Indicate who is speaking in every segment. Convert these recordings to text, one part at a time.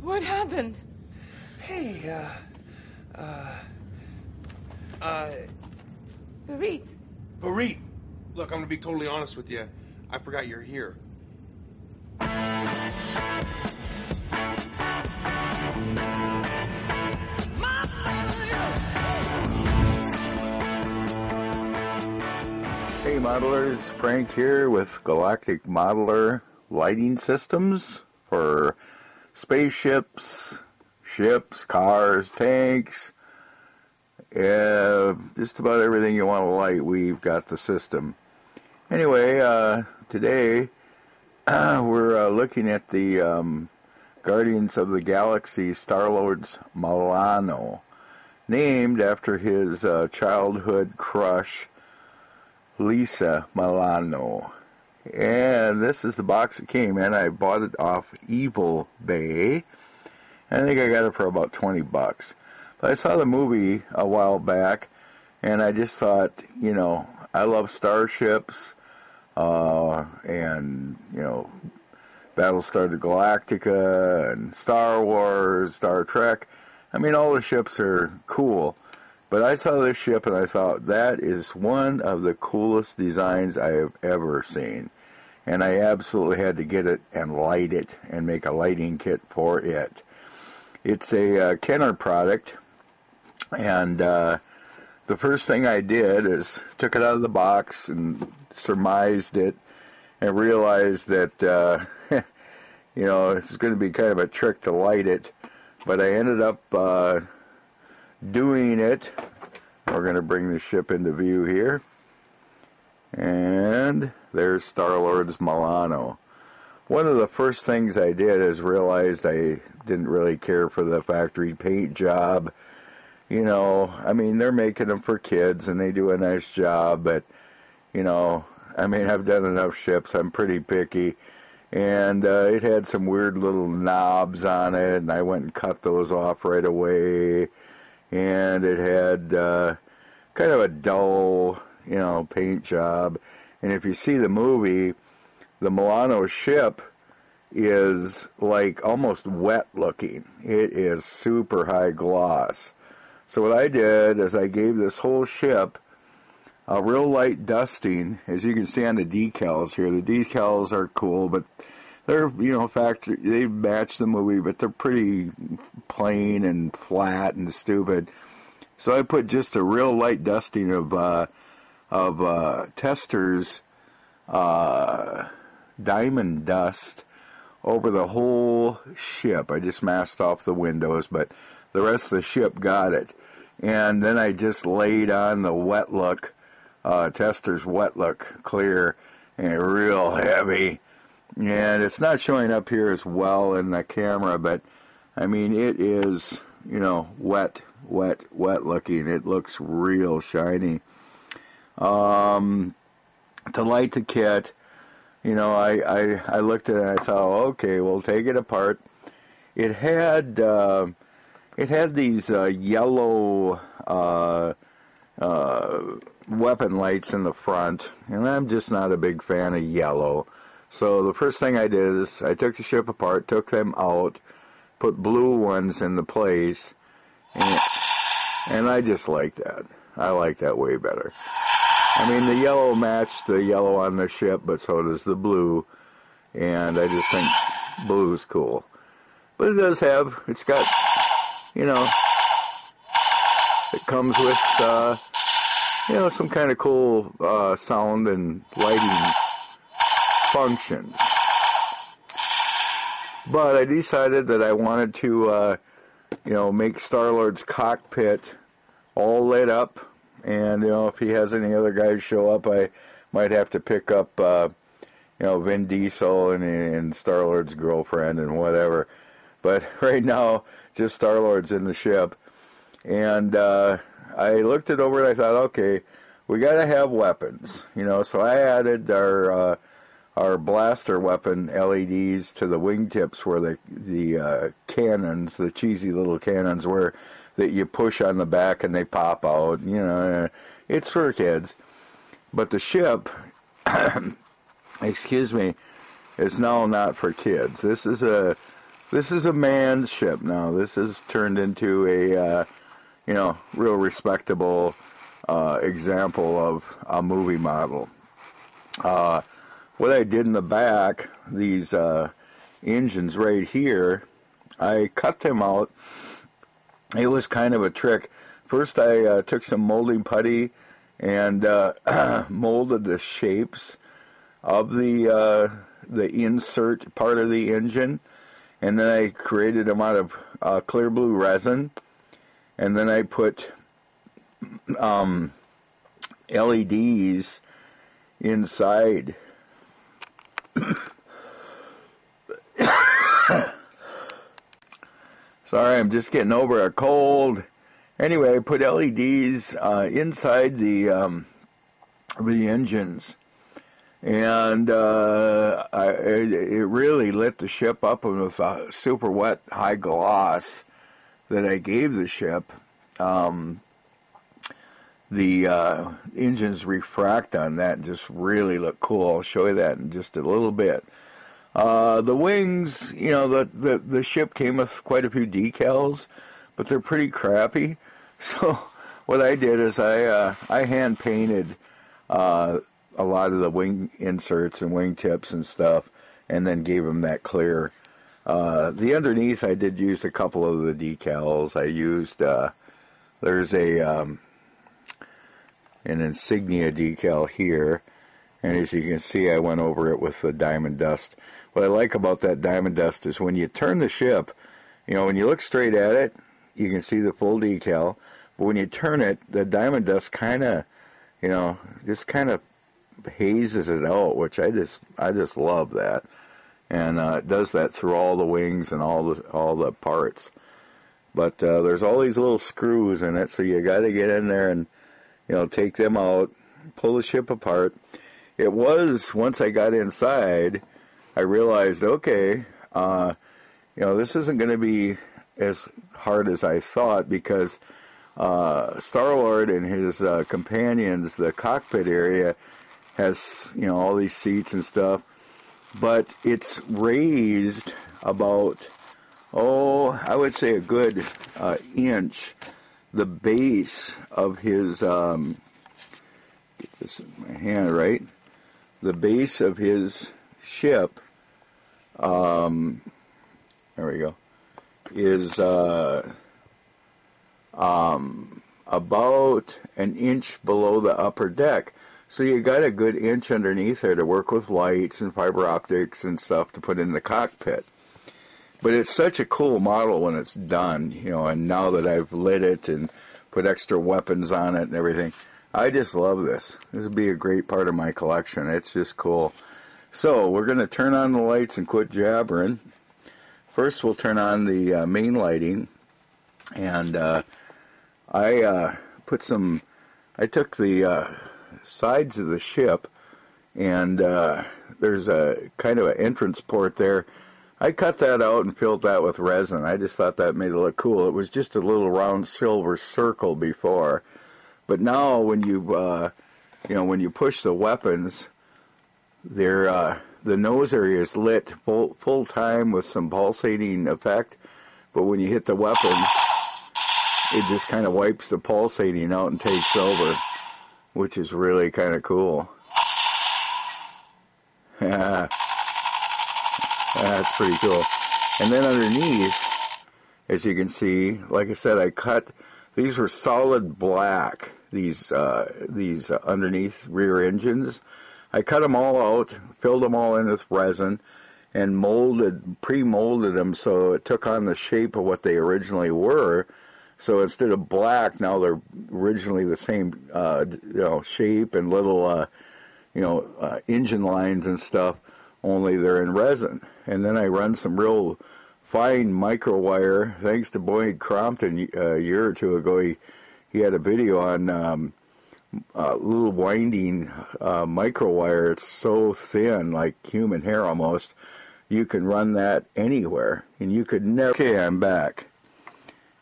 Speaker 1: What happened?
Speaker 2: Hey,
Speaker 1: Barit.
Speaker 2: Barit, look, I'm gonna be totally honest with you. I forgot you're here.
Speaker 3: Hey modelers, Frank here with Galactic Modeler lighting systems for spaceships, ships, cars, tanks, just about everything you want to light, we've got the system. Anyway, today we're looking at the Guardians of the Galaxy Starlord's Milano, named after his childhood crush, Lisa Milano. And this is the box it came in. I bought it off Evil Bay. I think I got it for about 20 bucks. But I saw the movie a while back, and I just thought, you know, I love starships, and, you know, Battlestar Galactica, and Star Wars, Star Trek. I mean, all the ships are cool. But I saw this ship and I thought, that is one of the coolest designs I have ever seen. And I absolutely had to get it and light it and make a lighting kit for it. It's a Kenner product. And the first thing I did is took it out of the box and surmised it and realized that, you know, it's going to be kind of a trick to light it. But I ended up doing it. We're going to bring the ship into view here. And there's Starlord's Milano. One of the first things I did is realized I didn't really care for the factory paint job. You know, I mean, they're making them for kids and they do a nice job, but, you know, I mean, I've done enough ships, I'm pretty picky. And it had some weird little knobs on it, and I went and cut those off right away. And it had kind of a dull, you know, paint job. And if you see the movie, the Milano ship is like almost wet looking. It is super high gloss. So what I did is I gave this whole ship a real light dusting. As you can see on the decals here, the decals are cool, but they're, you know, factory, they match the movie, but they're pretty plain and flat and stupid. So I put just a real light dusting of Tester's diamond dust over the whole ship. I just masked off the windows, but the rest of the ship got it. And then I just laid on the wet look, Tester's wet look clear, and real heavy. And it's not showing up here as well in the camera, but I mean, it is, you know, wet looking. It looks real shiny. To light the kit, you know, I looked at it and I thought, okay, we'll take it apart. It had these yellow weapon lights in the front, and I'm just not a big fan of yellow. So the first thing I did is I took the ship apart, took them out, put blue ones in the place, and I just like that. I like that way better. I mean, the yellow matched the yellow on the ship, but so does the blue, and I just think blue's cool. But it does have, it's got, you know, it comes with, you know, some kind of cool sound and lighting functions. But I decided that I wanted to, you know, make Starlord's cockpit all lit up. And, you know, if he has any other guys show up, I might have to pick up, you know, Vin Diesel and Starlord's girlfriend and whatever. But right now, just Starlord's in the ship. And I looked it over and I thought, okay, we got to have weapons, you know. So I added our blaster weapon LEDs to the wingtips where the cannons, the cheesy little cannons were, that you push on the back and they pop out. You know, it's for kids. But the ship, excuse me, is now not for kids. This is a manned ship now. This is turned into a real respectable example of a movie model. What I did in the back, these engines right here, I cut them out. It was kind of a trick. First, I took some molding putty and molded the shapes of the insert part of the engine, and then I created them out of clear blue resin, and then I put LEDs inside. Sorry, I'm just getting over a cold. Anyway, I put LEDs inside the engines, and it really lit the ship up with a super wet high gloss that I gave the ship. The engines refract on that and just really look cool. I'll show you that in just a little bit. The wings, the ship came with quite a few decals, but they're pretty crappy. So what I did is I hand painted a lot of the wing inserts and wing tips and stuff, and then gave them that clear. The underneath, I did use a couple of the decals. I used there's an insignia decal here, and as you can see, I went over it with the diamond dust. What I like about that diamond dust is when you turn the ship, when you look straight at it, you can see the full decal, but when you turn it, the diamond dust kind of, just kind of hazes it out, which I just love that. And it does that through all the wings and all the parts. But there's all these little screws in it, so you got to get in there and take them out, pull the ship apart. It was, once I got inside, I realized, okay, this isn't going to be as hard as I thought, because Starlord and his companions, the cockpit area, has, all these seats and stuff, but it's raised about, I would say a good inch. The base of his, get this in my hand right, the base of his ship, there we go, is about an inch below the upper deck. So you got a good inch underneath there to work with lights and fiber optics and stuff to put in the cockpit. But it's such a cool model when it's done, and now that I've lit it and put extra weapons on it and everything, I just love this. This would be a great part of my collection. It's just cool. So we're going to turn on the lights and quit jabbering. First, we'll turn on the main lighting, and I took the sides of the ship, and there's a kind of an entrance port there. I cut that out and filled that with resin. I just thought that made it look cool. It was just a little round silver circle before, but now when you push the weapons, the nose area is lit full time with some pulsating effect, but when you hit the weapons, it just kind of wipes the pulsating out and takes over, which is really kind of cool. That's pretty cool. And then underneath, as you can see, like I said, I cut, these were solid black, these underneath rear engines. I cut them all out, filled them all in with resin, and pre-molded them so it took on the shape of what they originally were. So instead of black, now they're originally the same, shape and little, engine lines and stuff, only they're in resin. And then I run some real fine micro wire. Thanks to Boyd Crompton a year or two ago, he had a video on little winding micro wire. It's so thin, like human hair almost. You can run that anywhere, and you could never. Okay, I'm back.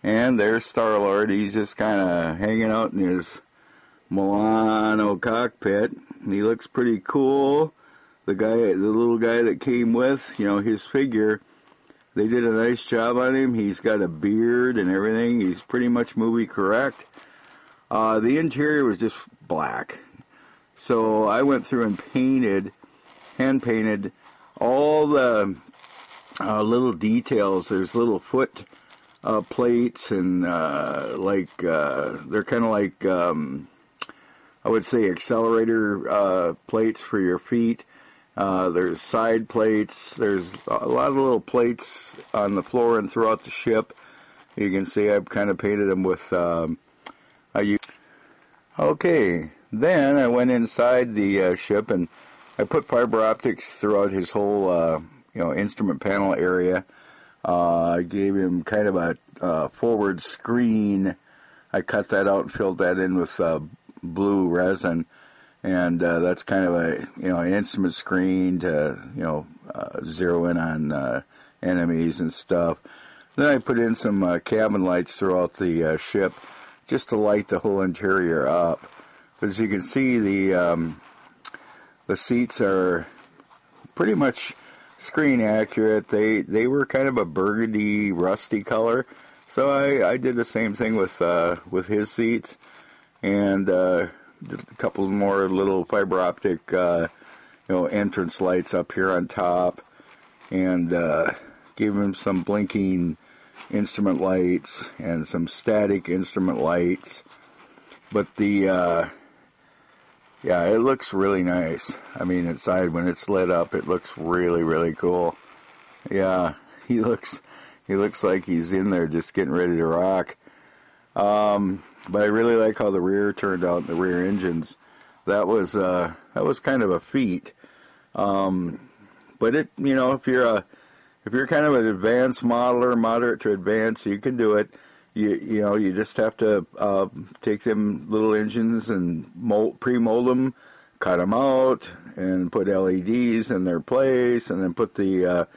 Speaker 3: And there's Starlord. He's just kind of hanging out in his Milano cockpit. He looks pretty cool. the little guy that came with, you know, his figure. They did a nice job on him. He's got a beard and everything. He's pretty much movie correct. The interior was just black. So I went through and hand painted all the little details. There's little foot plates and they're kind of like I would say accelerator plates for your feet. There's side plates. There's a lot of little plates on the floor and throughout the ship. You can see I've kind of painted them with. Okay, then I went inside the ship and I put fiber optics throughout his whole instrument panel area. I gave him kind of a forward screen. I cut that out and filled that in with blue resin. And that's kind of an instrument screen to, zero in on enemies and stuff. Then I put in some cabin lights throughout the ship just to light the whole interior up. As you can see, the seats are pretty much screen accurate. They were kind of a burgundy, rusty color. So I did the same thing with his seats. And did a couple more little fiber optic, entrance lights up here on top, and gave him some blinking instrument lights and some static instrument lights. But it looks really nice. I mean, inside when it's lit up, it looks really, really cool. Yeah, he looks like he's in there just getting ready to rock. But I really like how the rear turned out, the rear engines. That was kind of a feat. But it, if you're kind of an advanced modeler, moderate to advanced, you can do it. You just have to take them little engines and pre-mold them, cut them out, and put LEDs in their place, and then put the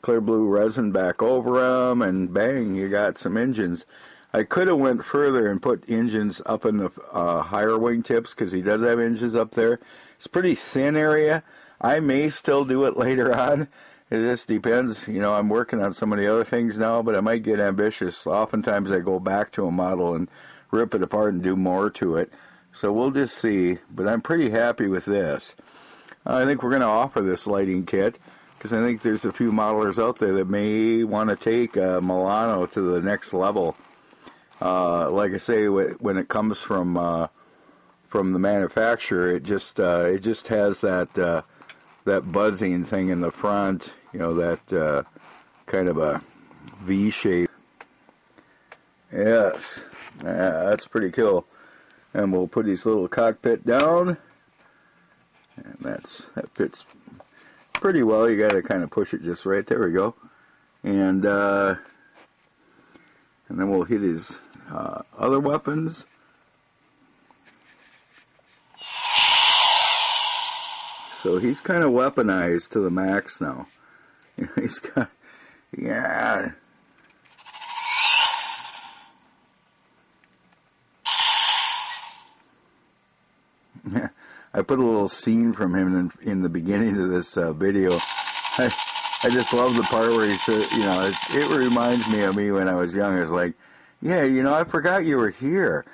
Speaker 3: clear blue resin back over them, and bang, you got some engines. I could have went further and put engines up in the higher wingtips, because he does have engines up there. It's a pretty thin area. I may still do it later on. It just depends. I'm working on some of the other things now, but I might get ambitious. Oftentimes I go back to a model and rip it apart and do more to it. So we'll just see. But I'm pretty happy with this. I think we're going to offer this lighting kit, because I think there's a few modelers out there that may want to take Milano to the next level. Like I say, when it comes from the manufacturer, it just has that buzzing thing in the front, that kind of a V shape. Yes, that's pretty cool. And we'll put his little cockpit down, and that fits pretty well. You got to kind of push it just right. There we go. And then we'll hit his other weapons. So he's kind of weaponized to the max now. He's got, yeah. I put a little scene from him in the beginning of this video. I just love the part where he said, it reminds me of me when I was young. I was like, yeah, I forgot you were here.